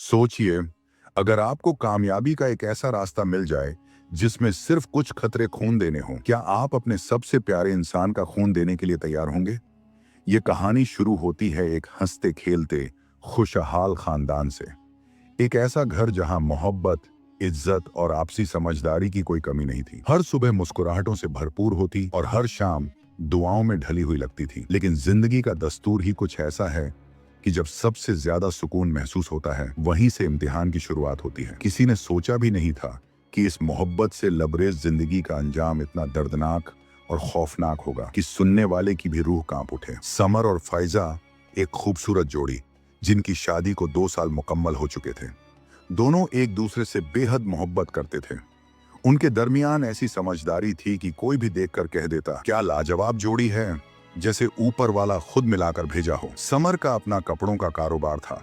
सोचिए, अगर आपको कामयाबी का एक ऐसा रास्ता मिल जाए जिसमें सिर्फ कुछ खतरे खून देने हों, क्या आप अपने सबसे प्यारे इंसान का खून देने के लिए तैयार होंगे? ये कहानी शुरू होती है एक हंसते खेलते खुशहाल खानदान से। एक ऐसा घर जहां मोहब्बत, इज्जत और आपसी समझदारी की कोई कमी नहीं थी। हर सुबह मुस्कुराहटों से भरपूर होती और हर शाम दुआओं में ढली हुई लगती थी। लेकिन जिंदगी का दस्तूर ही कुछ ऐसा है कि जब सबसे ज्यादा सुकून महसूस होता है, वहीं से इम्तिहान की शुरुआत होती है। किसी ने सोचा भी नहीं था कि इस मोहब्बत से लबरेज जिंदगी का अंजाम इतना दर्दनाक और खौफनाक होगा कि सुनने वाले की भी रूह कांप उठे। समर और फाइजा एक खूबसूरत जोड़ी, जिनकी शादी को 2 साल मुकम्मल हो चुके थे। दोनों एक दूसरे से बेहद मोहब्बत करते थे। उनके दरमियान ऐसी समझदारी थी कि कोई भी देखकर कह देता, क्या लाजवाब जोड़ी है, जैसे ऊपर वाला खुद मिलाकर भेजा हो। समर का अपना कपड़ों का कारोबार था,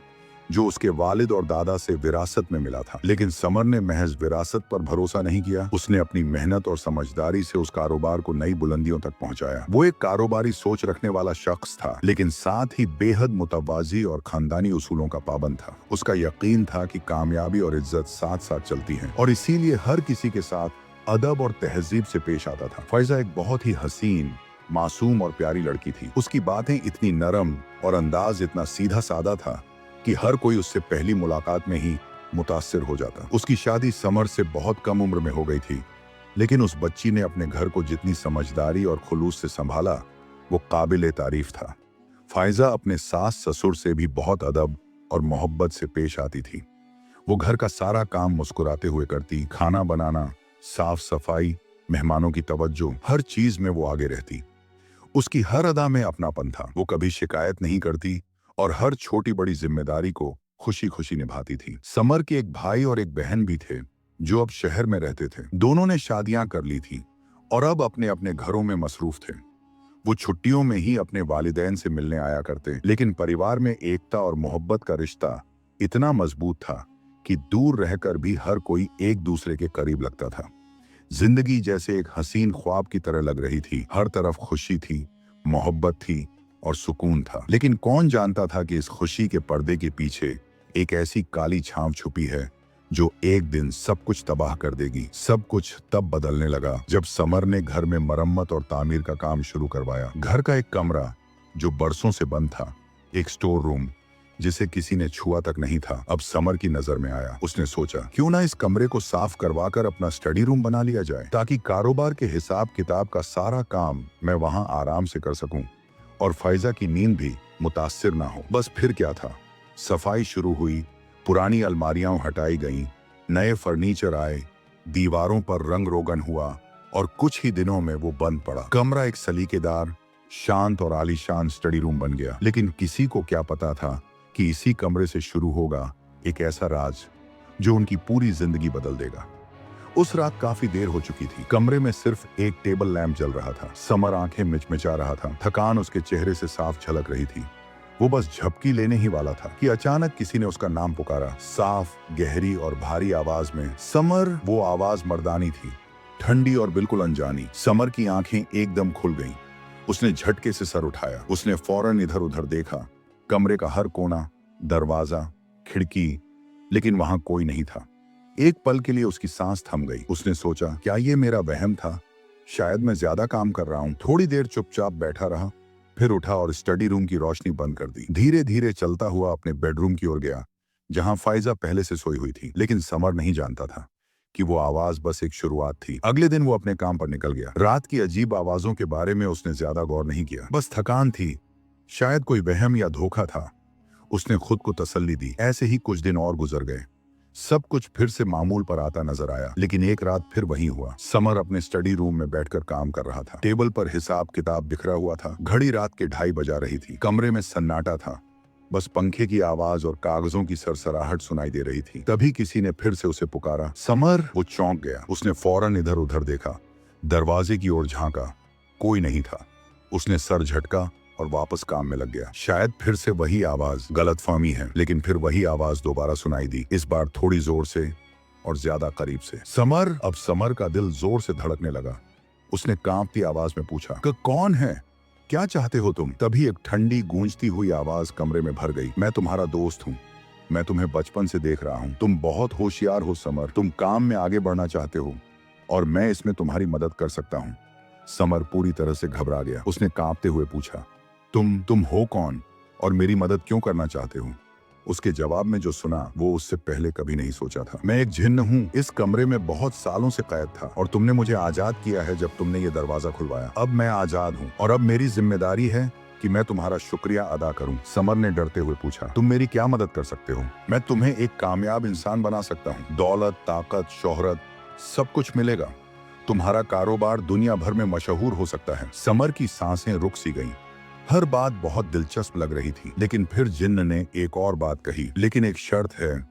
जो उसके वालिद और दादा से विरासत में मिला था। लेकिन समर ने महज विरासत पर भरोसा नहीं किया, उसने अपनी मेहनत और समझदारी से उस कारोबार को नई बुलंदियों तक पहुंचाया। वो एक कारोबारी सोच रखने वाला शख्स था, लेकिन साथ ही बेहद मुतवाजी और खानदानी उसूलों का पाबंद था। उसका यकीन था कि कामयाबी और इज्जत साथ साथ चलती है, और इसीलिए हर किसी के साथ अदब और तहजीब से पेश आता था। फैजा एक बहुत ही हसीन, मासूम और प्यारी लड़की थी। उसकी बातें इतनी नरम और अंदाज इतना सीधा साधा था कि हर कोई उससे पहली मुलाकात में ही मुतासिर हो जाता। उसकी शादी समर से बहुत कम उम्र में हो गई थी, लेकिन उस बच्ची ने अपने घर को जितनी समझदारी और खुलूस से संभाला, वो काबिल तारीफ था। फायजा अपने सास ससुर से भी बहुत अदब और मोहब्बत से पेश आती थी। वो घर का सारा काम मुस्कुराते हुए करती, खाना बनाना, साफ सफाई, मेहमानों की तवज्जो, हर चीज में वो आगे रहती। उसकी हर अदा में अपनापन था। वो कभी शिकायत नहीं करती और हर छोटी बड़ी जिम्मेदारी को खुशी खुशी निभाती थी। समर के एक भाई और एक बहन भी थे, जो अब शहर में रहते थे। दोनों ने शादियां कर ली थी और अब अपने अपने घरों में मसरूफ थे। वो छुट्टियों में ही अपने वालिदैन से मिलने आया करते, लेकिन परिवार में एकता और मोहब्बत का रिश्ता इतना मजबूत था कि दूर रहकर भी हर कोई एक दूसरे के करीब लगता था। जिंदगी जैसे एक हसीन ख्वाब की तरह लग रही थी। हर तरफ खुशी थी, मोहब्बत थी और सुकून था। लेकिन कौन जानता था कि इस खुशी के पर्दे के पीछे एक ऐसी काली छांव छुपी है जो एक दिन सब कुछ तबाह कर देगी। सब कुछ तब बदलने लगा जब समर ने घर में मरम्मत और तामीर का काम शुरू करवाया। घर का एक कमरा जो बरसों से बंद था, एक स्टोर रूम जिसे किसी ने छुआ तक नहीं था, अब समर की नजर में आया। उसने सोचा, क्यों ना इस कमरे को साफ करवाकर अपना स्टडी रूम बना लिया जाए, ताकि कारोबार के हिसाब किताब का सारा काम मैं वहां आराम से कर सकूं और फैजा की नींद भी मुतासिर ना हो। बस फिर क्या था, सफाई शुरू हुई, पुरानी अलमारियां हटाई गईं, नए फर्नीचर आए, दीवारों पर रंग रोगन हुआ और कुछ ही दिनों में वो बंद पड़ा। कमरा एक सलीकेदार, शांत और आलीशान स्टडी रूम बन गया। लेकिन किसी को क्या पता था कि इसी कमरे से शुरू होगा एक ऐसा राज जो उनकी पूरी जिंदगी बदल देगा। उस रात काफी देर हो चुकी थी। कमरे में सिर्फ एक टेबल लैंप जल रहा था। समर आंखें मिचमिचा रहा था, थकान उसके चेहरे से साफ झलक रही थी। वो बस झपकी लेने ही वाला था कि अचानक किसी ने उसका नाम पुकारा, साफ, गहरी और भारी आवाज में। समर! वो आवाज मर्दानी थी, ठंडी और बिल्कुल अनजानी। समर की आंखें एकदम खुल गईं। उसने झटके से सर उठाया। उसने फौरन इधर उधर देखा, कमरे का हर कोना, दरवाजा, खिड़की, लेकिन वहां कोई नहीं था। एक पल के लिए उसकी सांस थम गई। उसने सोचा, क्या ये मेरा वहम था? शायद मैं ज्यादा काम कर रहा हूं। थोड़ी देर चुपचाप बैठा रहा, फिर उठा और स्टडी रूम की रोशनी बंद कर दी। धीरे धीरे चलता हुआ अपने बेडरूम की ओर गया, जहां फाइजा पहले से सोई हुई थी। लेकिन समर नहीं जानता था कि वो आवाज बस एक शुरुआत थी। अगले दिन वो अपने काम पर निकल गया। रात की अजीब आवाजों के बारे में उसने ज्यादा गौर नहीं किया, बस थकान थी, शायद कोई वहम या धोखा था। उसने खुद को तसल्ली दी। ऐसे ही कुछ दिन और गुजर गए। सब कुछ फिर से मामूल पर आता नजर आया। लेकिन एक रात फिर वही हुआ। समर अपने स्टडी रूम में बैठकर काम कर रहा था। टेबल पर हिसाब किताब बिखरा हुआ था। घड़ी रात के 2:30 बजा रही थी। कमरे में सन्नाटा था, बस पंखे की आवाज और कागजों की सरसराहट सुनाई दे रही थी। तभी किसी ने फिर से उसे पुकारा, समर! वो चौंक गया। उसने फौरन इधर उधर देखा, दरवाजे की ओर झांका, कोई नहीं था। उसने सर झटका और वापस काम में लग गया। शायद फिर से वही आवाज, गलतफहमी है। लेकिन फिर वही आवाज दोबारा सुनाई दी, इस बार थोड़ी जोर से और ज्यादा करीब से। समर! अब समर का दिल जोर से धड़कने लगा। उसने कांपती आवाज में पूछा, कौन है? क्या चाहते हो तुम? तभी एक ठंडी गूंजती हुई आवाज कमरे में भर गई, मैं तुम्हारा दोस्त हूँ, मैं तुम्हें बचपन से देख रहा हूँ। तुम बहुत होशियार हो समर। तुम काम में आगे बढ़ना चाहते हो और मैं इसमें तुम्हारी मदद कर सकता हूँ। समर पूरी तरह से घबरा गया। उसने कांपते हुए पूछा, तुम हो कौन और मेरी मदद क्यों करना चाहते हो? उसके जवाब में जो सुना वो उससे पहले कभी नहीं सोचा था। मैं एक जिन्न हूँ, इस कमरे में बहुत सालों से कैद था और तुमने मुझे आजाद किया है जब तुमने ये दरवाजा खुलवाया। अब मैं आजाद हूँ और अब मेरी जिम्मेदारी है कि मैं तुम्हारा शुक्रिया अदा करूं। समर ने डरते हुए पूछा, तुम मेरी क्या मदद कर सकते हो? मैं तुम्हें एक कामयाब इंसान बना सकता हूँ। दौलत, ताकत, शोहरत सब कुछ मिलेगा। तुम्हारा कारोबार दुनिया भर में मशहूर हो सकता है। समर की सांसें रुक सी गईं। हर बात बहुत दिलचस्प लग रही थी, लेकिन फिर जिन्न ने एक और बात कही, लेकिन एक शर्त है।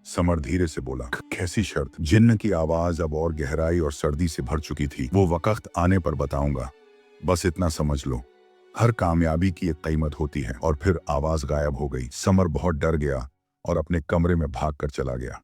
समर धीरे से बोला, कैसी शर्त? जिन्न की आवाज अब और गहराई और सर्दी से भर चुकी थी। वो वक्त आने पर बताऊंगा, बस इतना समझ लो। हर कामयाबी की एक कीमत होती है। और फिर आवाज गायब हो गई। समर बहुत डर गया और अपने कमरे में भागकर चला गया।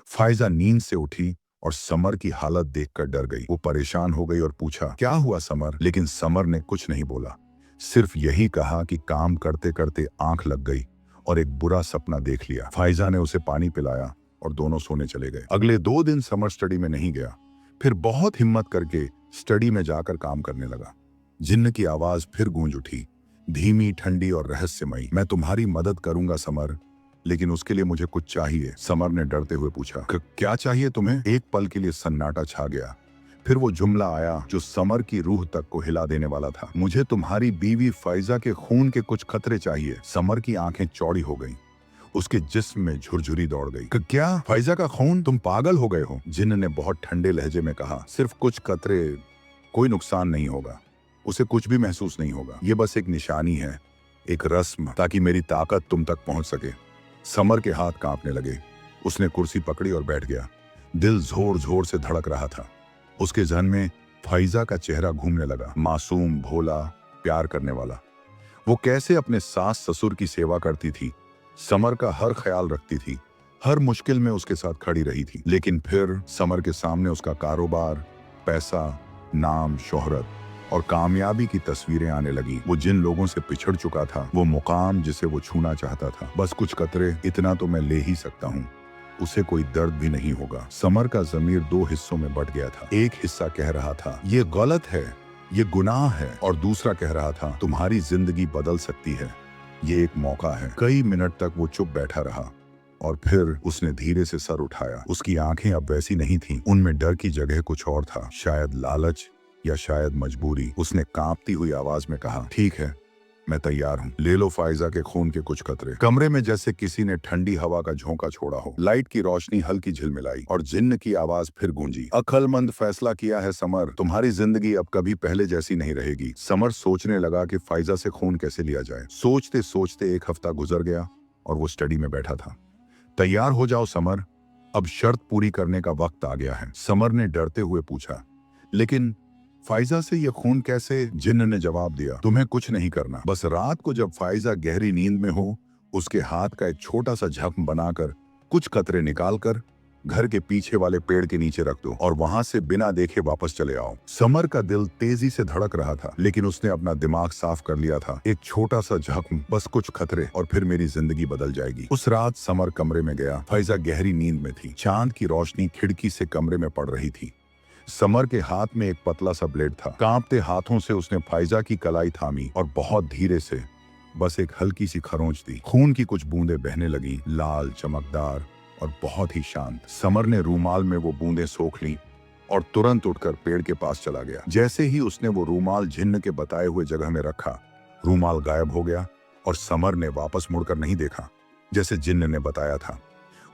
फाइजा नींद से उठी और समर की हालत देखकर डर गई। वो परेशान हो गई और पूछा, क्या हुआ समर? लेकिन समर ने कुछ नहीं बोला, सिर्फ यही कहा कि काम करते करते आंख लग गई और एक बुरा सपना देख लिया। फाइजा ने उसे पानी पिलाया और दोनों सोने चले गए। अगले 2 दिन समर स्टडी में नहीं गया, फिर बहुत हिम्मत करके स्टडी में जाकर काम करने लगा। जिन्न की आवाज फिर गूंज उठी, धीमी, ठंडी और रहस्यमयी। मैं तुम्हारी मदद करूंगा समर, लेकिन उसके लिए मुझे कुछ चाहिए। समर ने डरते हुए पूछा, क्या चाहिए तुम्हें? एक पल के लिए सन्नाटा छा गया। फिर वो जुमला आया जो समर की रूह तक को हिला देने वाला था, मुझे तुम्हारी बीवी फाइजा के खून के कुछ कतरे चाहिए। समर की आंखें चौड़ी हो गईं। उसके जिस्म में झुरझुरी दौड़ गई। क्या? फाइजा का खून? तुम पागल हो गए हो? जिन्न ने बहुत ठंडे लहजे में कहा, सिर्फ कुछ कतरे, कोई नुकसान नहीं होगा, उसे कुछ भी महसूस नहीं होगा। ये बस एक निशानी है, एक रस्म, ताकि मेरी ताकत तुम तक पहुंच सके। समर के हाथ कांपने लगे। उसने कुर्सी पकड़ी और बैठ गया। दिल जोर जोर से धड़क रहा था। उसके जहन में फाइजा का चेहरा घूमने लगा, मासूम, भोला, प्यार करने वाला। वो कैसे अपने सास ससुर की सेवा करती थी, समर का हर ख्याल रखती थी, हर मुश्किल में उसके साथ खड़ी रही थी। लेकिन फिर समर के सामने उसका कारोबार, पैसा, नाम, शोहरत और कामयाबी की तस्वीरें आने लगी। वो जिन लोगों से पिछड़ चुका था, वो मुकाम जिसे वो छूना चाहता था। बस कुछ कतरे, इतना तो मैं ले ही सकता हूँ, उसे कोई दर्द भी नहीं होगा। समर का ज़मीर 2 हिस्सों में बंट गया था। एक हिस्सा कह रहा था, ये गलत है, ये गुनाह है, और दूसरा कह रहा था, तुम्हारी जिंदगी बदल सकती है, ये एक मौका है। कई मिनट तक वो चुप बैठा रहा और फिर उसने धीरे से सर उठाया। उसकी आंखें अब वैसी नहीं थीं, उनमें डर की जगह कुछ और था, शायद लालच या शायद मजबूरी। उसने कांपती हुई आवाज में कहा, ठीक है, मैं तैयार हूँ, ले लो फाइजा के खून के कुछ कतरे। कमरे में जैसे किसी ने ठंडी हवा का झोंका छोड़ा हो। लाइट की रोशनी हल्की झिलमिलाई और जिन्न की आवाज फिर गूंजी, अक्लमंद फैसला किया है समर, तुम्हारी जिंदगी अब कभी पहले जैसी नहीं रहेगी। समर सोचने लगा कि फाइजा से खून कैसे लिया जाए। सोचते सोचते 1 हफ्ता गुजर गया और वो स्टडी में बैठा था। तैयार हो जाओ समर, अब शर्त पूरी करने का वक्त आ गया है। समर ने डरते हुए पूछा, लेकिन फाइजा से ये खून कैसे? जिन्न ने जवाब दिया, तुम्हें कुछ नहीं करना, बस रात को जब फाइजा गहरी नींद में हो, उसके हाथ का एक छोटा सा जख्म बनाकर कुछ कतरे निकालकर घर के पीछे वाले पेड़ के नीचे रख दो और वहां से बिना देखे वापस चले आओ। समर का दिल तेजी से धड़क रहा था, लेकिन उसने अपना दिमाग साफ कर लिया था। एक छोटा सा जख्म, बस कुछ खतरे, और फिर मेरी जिंदगी बदल जाएगी। उस रात समर कमरे में गया। फाइजा गहरी नींद में थी। चांद की रोशनी खिड़की से कमरे में पड़ रही थी। समर के हाथ में एक पतला सा ब्लेड था। कांपते हाथों से उसने फाइजा की कलाई थामी और बहुत धीरे से बस एक हल्की सी खरोंच दी। खून की कुछ बूंदें बहने लगी, लाल, चमकदार और बहुत ही शांत। समर ने रूमाल में वो बूंदें सोख ली और तुरंत उठकर पेड़ के पास चला गया। जैसे ही उसने वो रूमाल जिन्न के बताए हुए जगह में रखा, रूमाल गायब हो गया और समर ने वापस मुड़कर नहीं देखा, जैसे जिन्न ने बताया था।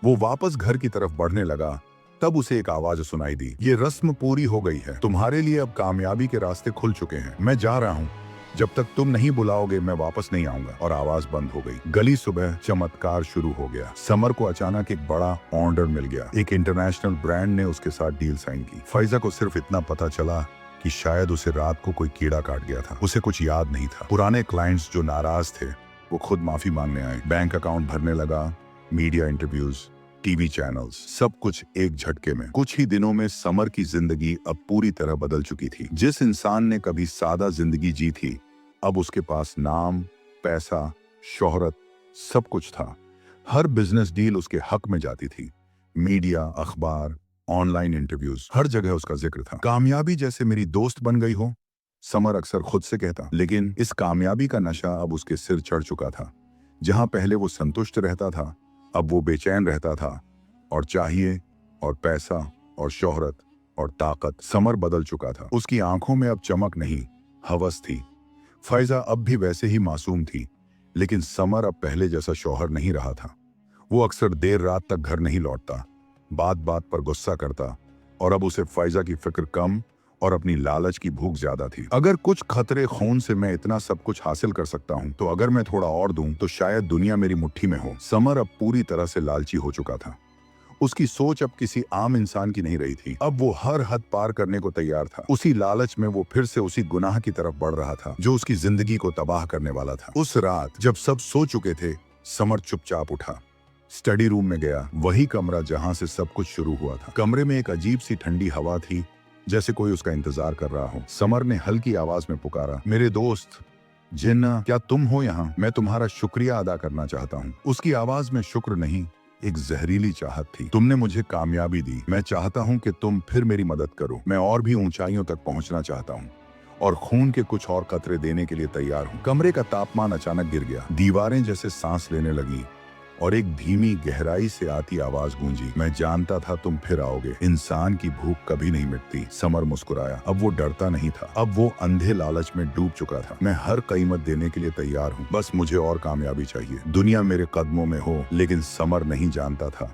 वो वापस घर की तरफ बढ़ने लगा, तब उसे एक आवाज सुनाई दी, ये रस्म पूरी हो गई है, तुम्हारे लिए अब कामयाबी के रास्ते खुल चुके हैं, मैं जा रहा हूँ, जब तक तुम नहीं बुलाओगे मैं वापस नहीं आऊंगा। और आवाज बंद हो गई। गली सुबह चमत्कार शुरू हो गया। समर को अचानक एक बड़ा ऑर्डर मिल गया। एक इंटरनेशनल ब्रांड ने उसके साथ डील साइन की। फाइजा को सिर्फ इतना पता चला कि शायद उसे रात को कोई कीड़ा काट गया था। उसे कुछ याद नहीं था। पुराने क्लाइंट्स जो नाराज थे वो खुद माफी मांगने आए। बैंक अकाउंट भरने लगा, मीडिया इंटरव्यूज, टीवी चैनल्स, सब कुछ एक झटके में। कुछ ही दिनों में समर की जिंदगी अब पूरी तरह बदल चुकी थी। जिस इंसान ने कभी सादा जिंदगी जी थी, अब उसके पास नाम, पैसा, शोहरत, सब कुछ था। हर बिजनेस डील उसके हक में जाती थी। मीडिया, अखबार, ऑनलाइन इंटरव्यूज, हर जगह उसका जिक्र था। कामयाबी जैसे मेरी दोस्त बन गई हो, समर अक्सर खुद से कहता। लेकिन इस कामयाबी का नशा अब उसके सिर चढ़ चुका था। जहां पहले वो संतुष्ट रहता था, अब वो बेचैन रहता था। और चाहिए, और पैसा, और शोहरत, और ताकत। समर बदल चुका था। उसकी आंखों में अब चमक नहीं, हवस थी। फैजा अब भी वैसे ही मासूम थी, लेकिन समर अब पहले जैसा शौहर नहीं रहा था। वो अक्सर देर रात तक घर नहीं लौटता, बात बात पर गुस्सा करता, और अब उसे फैजा की फिक्र कम और अपनी लालच की भूख ज्यादा थी। अगर कुछ खतरे खून से मैं इतना सब कुछ हासिल कर सकता हूँ, तो अगर मैं थोड़ा और दूं तो शायद दुनिया मेरी मुट्ठी में हो। समर अब पूरी तरह से लालची हो चुका था। उसकी सोच अब किसी आम इंसान की नहीं रही थी। अब वो हर हद पार करने को तैयार था। उसी लालच में वो फिर से उसी गुनाह की तरफ बढ़ रहा था जो उसकी जिंदगी को तबाह करने वाला था। उस रात जब सब सो चुके थे, समर चुपचाप उठा, स्टडी रूम में गया, वही कमरा जहां से सब कुछ शुरू हुआ था। कमरे में एक अजीब सी ठंडी हवा थी, जैसे कोई उसका इंतजार कर रहा हो। समर ने हल्की आवाज में पुकारा, मेरे दोस्त जिन्ना, क्या तुम हो यहाँ? मैं तुम्हारा शुक्रिया अदा करना चाहता हूँ। उसकी आवाज में शुक्र नहीं, एक जहरीली चाहत थी। तुमने मुझे कामयाबी दी, मैं चाहता हूँ कि तुम फिर मेरी मदद करो। मैं और भी ऊंचाइयों तक पहुंचना चाहता हूँ, और खून के कुछ और कतरे देने के लिए तैयार हूँ। कमरे का तापमान अचानक गिर गया, दीवारें जैसे सांस लेने लगी, और एक धीमी गहराई से आती आवाज गूंजी, मैं जानता था तुम फिर आओगे। इंसान की भूख कभी नहीं मिटती। समर मुस्कुराया। अब वो डरता नहीं था, अब वो अंधे लालच में डूब चुका था। मैं हर कीमत देने के लिए तैयार हूँ, बस मुझे और कामयाबी चाहिए। दुनिया मेरे कदमों में हो। लेकिन समर नहीं जानता था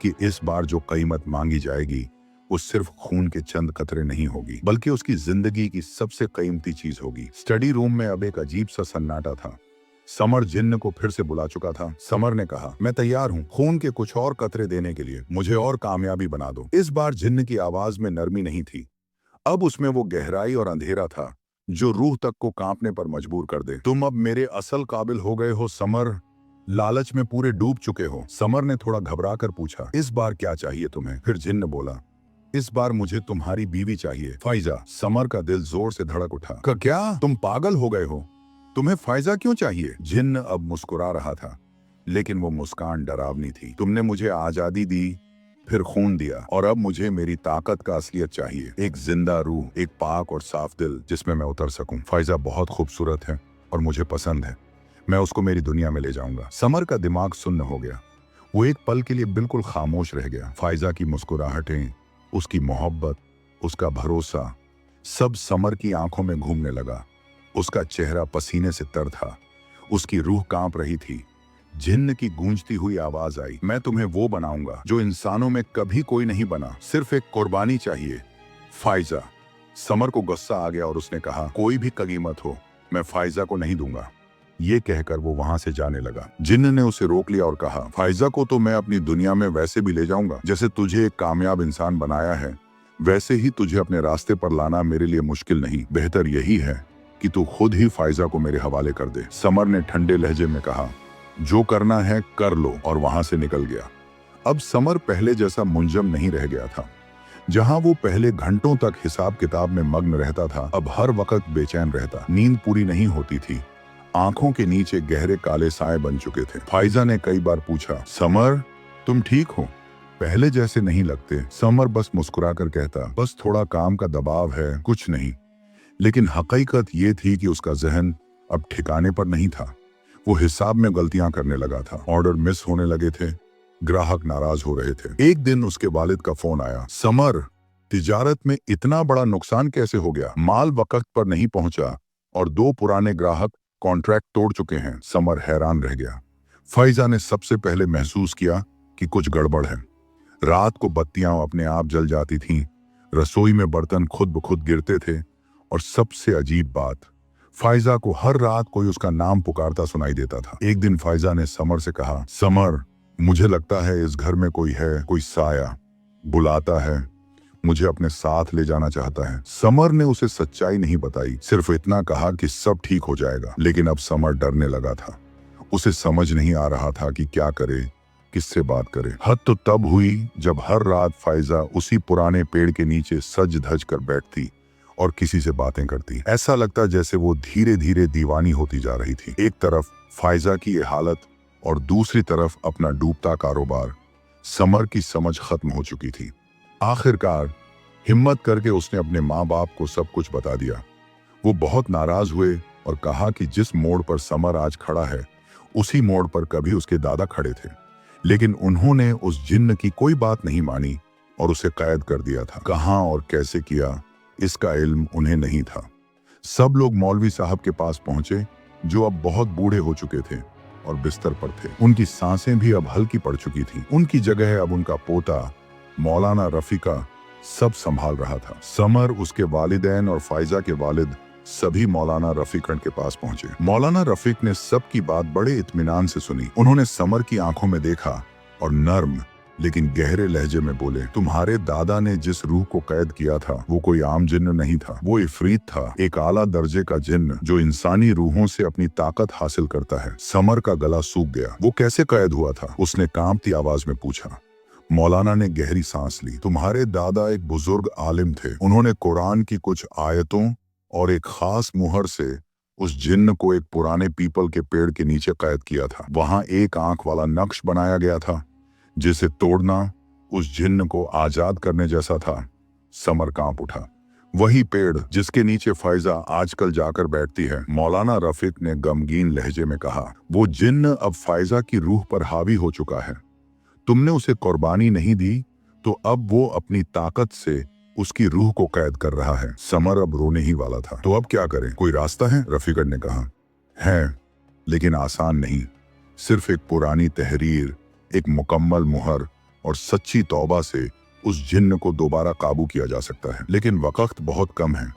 कि इस बार जो कीमत मांगी जाएगी वो सिर्फ खून के चंद कतरे नहीं होगी, बल्कि उसकी जिंदगी की सबसे कीमती चीज होगी। स्टडी रूम में अब एक अजीब सा सन्नाटा था। समर जिन्न को फिर से बुला चुका था। समर ने कहा, मैं तैयार हूँ खून के कुछ और कतरे देने के लिए, मुझे और कामयाबी बना दो। इस बार जिन्न की आवाज में नरमी नहीं थी, अब उसमें वो गहराई और अंधेरा था जो रूह तक को कांपने पर मजबूर कर दे। तुम अब मेरे असल काबिल हो गए हो समर, लालच में पूरे डूब चुके हो। समर ने थोड़ा घबरा कर पूछा, इस बार क्या चाहिए तुम्हें? फिर जिन्न बोला, इस बार मुझे तुम्हारी बीवी चाहिए। फैजा। समर का दिल जोर से धड़क उठा। क्या तुम पागल हो गए हो? तुम्हें फैजा क्यों चाहिए? जिन्न अब मुस्कुरा रहा था, लेकिन वो मुस्कान डरावनी थी। तुमने मुझे आजादी दी, फिर खून दिया, और अब मुझे मेरी ताकत का असलियत चाहिए। एक जिंदा रूह, एक पाक और साफ दिल जिसमें मैं उतर सकूं। फैजा बहुत खूबसूरत है और मुझे पसंद है, मैं उसको मेरी दुनिया में ले जाऊंगा। समर का दिमाग सुन्न हो गया। वो एक पल के लिए बिल्कुल खामोश रह गया। फैजा की मुस्कुराहटें, उसकी मोहब्बत, उसका भरोसा, सब समर की आंखों में घूमने लगा। उसका चेहरा पसीने से तर था, उसकी रूह कांप रही थी। जिन्न की गूंजती हुई आवाज आई, मैं तुम्हें वो बनाऊंगा जो इंसानों में कभी कोई नहीं बना। सिर्फ एक कुर्बानी चाहिए। फैजा। समर को गुस्सा आ गया और उसने कहा, कोई भी कीमत हो, मैं फैजा को नहीं दूंगा। ये कहकर वो वहां से जाने लगा। जिन्न ने उसे रोक लिया और कहा, फैजा को तो मैं अपनी दुनिया में वैसे भी ले जाऊंगा, जैसे तुझे एक कामयाब इंसान बनाया है, वैसे ही तुझे अपने रास्ते पर लाना मेरे लिए मुश्किल नहीं। बेहतर यही है कि तू खुद ही फैजा को मेरे हवाले कर दे। समर ने ठंडे लहजे में कहा, जो करना है कर लो, और वहां से निकल गया। अब समर पहले जैसा मुंजम नहीं रह गया था। जहां वो पहले घंटों तक हिसाब किताब में मग्न रहता था, अब हर वक्त बेचैन रहता। नींद पूरी नहीं होती थी, आंखों के नीचे गहरे काले साए बन चुके थे। फैजा ने कई बार पूछा, समर तुम ठीक हो? पहले जैसे नहीं लगते। समर बस मुस्कुरा कर कहता, बस थोड़ा काम का दबाव है, कुछ नहीं। लेकिन हकीकत ये थी कि उसका जहन अब ठिकाने पर नहीं था। वो हिसाब में गलतियां करने लगा था, ऑर्डर मिस होने लगे थे, ग्राहक नाराज हो रहे थे। एक दिन उसके वालिद का फोन आया, समर तिजारत में इतना बड़ा नुकसान कैसे हो गया? माल वक्त पर नहीं पहुंचा और 2 पुराने ग्राहक कॉन्ट्रैक्ट तोड़ चुके हैं। समर हैरान रह गया। फैजा ने सबसे पहले महसूस किया कि कुछ गड़बड़ है। रात को बत्तियां अपने आप जल जाती थीं, रसोई में बर्तन खुद ब खुद गिरते थे, और सबसे अजीब बात, फैजा को हर रात कोई उसका नाम पुकारता सुनाई देता था। एक दिन फैजा ने समर से कहा, समर मुझे लगता है इस घर में कोई है, कोई साया बुलाता है, मुझे अपने साथ ले जाना चाहता है। समर ने उसे सच्चाई नहीं बताई, सिर्फ इतना कहा कि सब ठीक हो जाएगा। लेकिन अब समर डरने लगा था। उसे समझ नहीं आ रहा था कि क्या करे, किससे बात करे। हद तो तब हुई जब हर रात फैजा उसी पुराने पेड़ के नीचे सज धज कर बैठती और किसी से बातें करती। ऐसा लगता जैसे वो धीरे धीरे दीवानी होती जा रही थी। एक तरफ फैजा की ये हालत और दूसरी तरफ अपना डूबता कारोबार। समर की समझ खत्म हो चुकी थी। आखिरकार हिम्मत करके उसने अपने माँ बाप को सब कुछ बता दिया। वो बहुत नाराज हुए और कहा कि जिस मोड़ पर समर आज खड़ा है उसी मोड़ पर कभी उसके दादा खड़े थे, लेकिन उन्होंने उस जिन्न की कोई बात नहीं मानी और उसे कैद कर दिया था। कहाँ और कैसे किया इसका इल्म उन्हें नहीं था। सब लोग मौलवी साहब के पास पहुंचे, जो अब बहुत बूढ़े हो चुके थे और बिस्तर पर थे। उनकी सांसें भी अब हल्की पड़ चुकी थी। उनकी जगह अब उनका पोता मौलाना रफीका सब संभाल रहा था। समर, उसके वालिदैन और फायजा के वालिद सभी मौलाना रफीकन के पास पहुंचे। मौलाना रफीक ने सबकी बात बड़े इत्मीनान से सुनी। उन्होंने समर की आंखों में देखा और नर्म लेकिन गहरे लहजे में बोले, तुम्हारे दादा ने जिस रूह को कैद किया था वो कोई आम जिन्न नहीं था, वो इफरीत था, एक आला दर्जे का जिन्न जो इंसानी रूहों से अपनी ताकत हासिल करता है। समर का गला सूख गया। वो कैसे कैद हुआ था? उसने कांपती आवाज में पूछा। मौलाना ने गहरी सांस ली। तुम्हारे दादा एक बुजुर्ग आलिम थे। उन्होंने कुरान की कुछ आयतों और एक खास मुहर से उस जिन्न को एक पुराने पीपल के पेड़ के नीचे कैद किया था। वहां एक आंख वाला नक्श बनाया गया था जिसे तोड़ना उस जिन्न को आजाद करने जैसा था। समर कांप उठा। वही पेड़ जिसके नीचे फायजा आजकल जाकर बैठती है। मौलाना रफीक ने गमगीन लहजे में कहा, वो जिन्न अब फायजा की रूह पर हावी हो चुका है। तुमने उसे कुर्बानी नहीं दी तो अब वो अपनी ताकत से उसकी रूह को कैद कर रहा है। समर अब रोने ही वाला था। तो अब क्या करें? कोई रास्ता है? रफीकन ने कहा, है, लेकिन आसान नहीं। सिर्फ एक पुरानी तहरीर, एक मुकम्मल मुहर और सच्ची तौबा से उस जिन्न को दोबारा काबू किया जा सकता है। लेकिन वक्त बहुत कम है।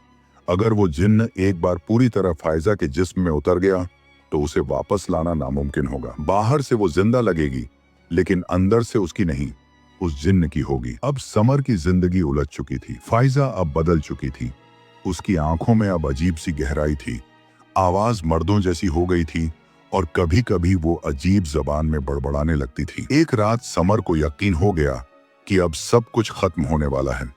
अगर वो जिन्न एक बार पूरी तरह फायजा के जिस्म में उतर गया तो उसे वापस लाना नामुमकिन होगा। बाहर से वो जिंदा लगेगी लेकिन अंदर से उसकी नहीं, उस जिन्न की होगी। अब समर की जिंदगी उलझ चुकी थी। फायजा अब बदल चुकी थी। उसकी आंखों में अब अजीब सी गहराई थी। आवाज मर्दों जैसी हो गई थी और कभी कभी वो अजीब जबान में बड़बड़ाने लगती थी। एक रात समर को यकीन हो गया कि अब सब कुछ खत्म होने वाला है।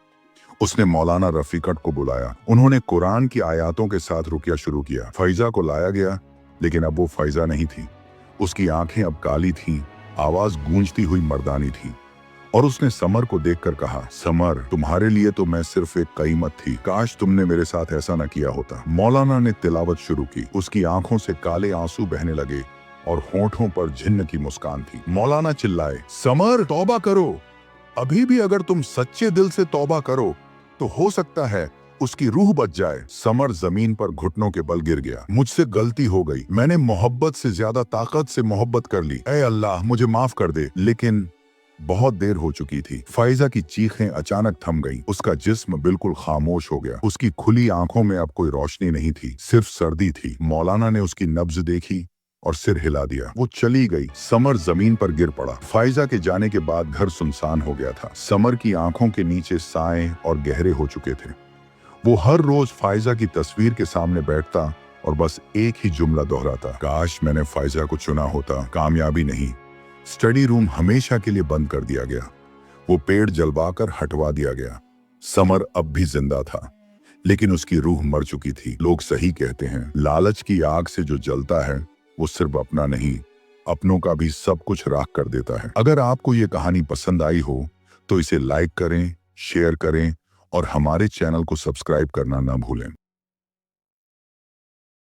उसने मौलाना रफीकट को बुलाया। उन्होंने कुरान की आयतों के साथ रुकिया शुरू किया। फैजा को लाया गया, लेकिन अब वो फैजा नहीं थी। उसकी आंखें अब काली थीं, आवाज गूंजती हुई मर्दानी थी और उसने समर को देखकर कहा, समर, तुम्हारे लिए तो मैं सिर्फ एक कीमत थी। काश तुमने मेरे साथ ऐसा न किया होता। मौलाना ने तिलावत शुरू की। उसकी आंखों से काले आंसू बहने लगे और होठों पर जिन्न की मुस्कान थी। मौलाना चिल्लाए, समर, तौबा करो। अभी भी अगर तुम सच्चे दिल से तौबा करो तो हो सकता है उसकी रूह बच जाए। समर जमीन पर घुटनों के बल गिर गया। मुझसे गलती हो गई। मैंने मोहब्बत से ज्यादा ताकत से मोहब्बत कर ली। ऐ अल्लाह, मुझे माफ कर दे। लेकिन बहुत देर हो चुकी थी। फायजा की चीखें अचानक थम गईं। उसका जिस्म बिल्कुल खामोश हो गया। उसकी खुली आंखों में अब कोई रोशनी नहीं थी, सिर्फ सर्दी थी। मौलाना ने उसकी नब्ज देखी और सिर हिला दिया। वो चली गई। समर जमीन पर गिर पड़ा। फायजा के जाने के बाद घर सुनसान हो गया था। समर की आंखों के नीचे साए और गहरे हो चुके थे। वो हर रोज फायजा की तस्वीर के सामने बैठता और बस एक ही जुमला दोहराता, काश मैंने फायजा को चुना होता। कामयाबी नहीं। स्टडी रूम हमेशा के लिए बंद कर दिया गया। वो पेड़ जलवाकर हटवा दिया गया। समर अब भी जिंदा था, लेकिन उसकी रूह मर चुकी थी। लोग सही कहते हैं, लालच की आग से जो जलता है वो सिर्फ अपना नहीं, अपनों का भी सब कुछ राख कर देता है। अगर आपको ये कहानी पसंद आई हो तो इसे लाइक करें, शेयर करें और हमारे चैनल को सब्सक्राइब करना ना भूलें।